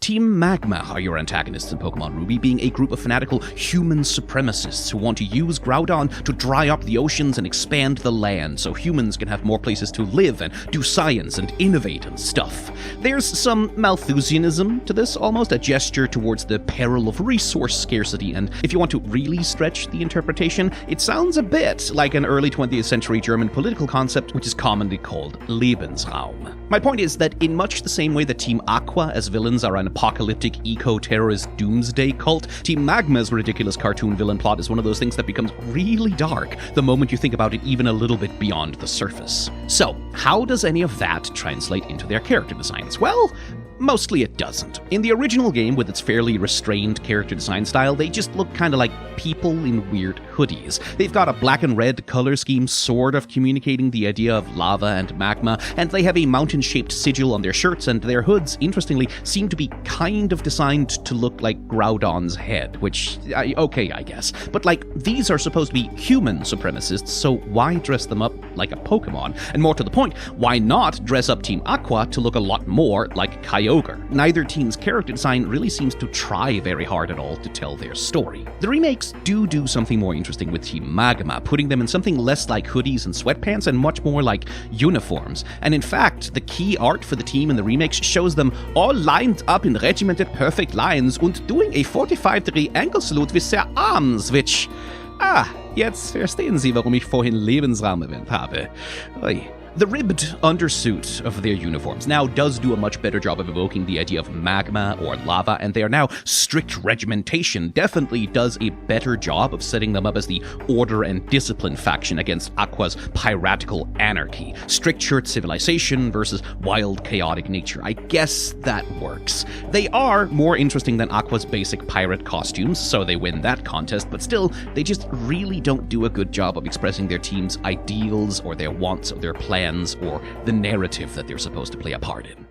Team Magma are your antagonists in Pokemon Ruby, being a group of fanatical human supremacists who want to use Groudon to dry up the oceans and expand the land so humans can have more places to live and do science and innovate and stuff. There's some Malthusianism to this, almost a gesture towards the peril of resource scarcity, and if you want to really stretch the interpretation, it sounds a bit like an early 20th century German political concept which is commonly called Lebensraum. My point is that in much the same way that Team Aqua as villains are an apocalyptic eco-terrorist doomsday cult, Team Magma's ridiculous cartoon villain plot is one of those things that becomes really dark the moment you think about it even a little bit beyond the surface. So, how does any of that translate into their character designs? Well, mostly it doesn't. In the original game, with its fairly restrained character design style, they just look kinda like people in weird hoodies. They've got a black and red color scheme sort of communicating the idea of lava and magma, and they have a mountain-shaped sigil on their shirts, and their hoods, interestingly, seem to be kind of designed to look like Groudon's head, which, okay, I guess. But like, these are supposed to be human supremacists, so why dress them up like a Pokemon? And more to the point, why not dress up Team Aqua to look a lot more like Kyogre? Neither team's character design really seems to try very hard at all to tell their story. The remakes do something more interesting with Team Magma, putting them in something less like hoodies and sweatpants and much more like uniforms. And in fact, the key art for the team in the remakes shows them all lined up in regimented perfect lines and doing a 45-degree ankle salute with their arms, which... jetzt verstehen Sie, warum ich vorhin Lebensraum erwähnt habe. Oi. The ribbed undersuit of their uniforms now does do a much better job of evoking the idea of magma or lava, and they are now strict regimentation definitely does a better job of setting them up as the order and discipline faction against Aqua's piratical anarchy. Strict shirt civilization versus wild chaotic nature. I guess that works. They are more interesting than Aqua's basic pirate costumes, so they win that contest, but still, they just really don't do a good job of expressing their team's ideals or their wants or their plans or the narrative that they're supposed to play a part in.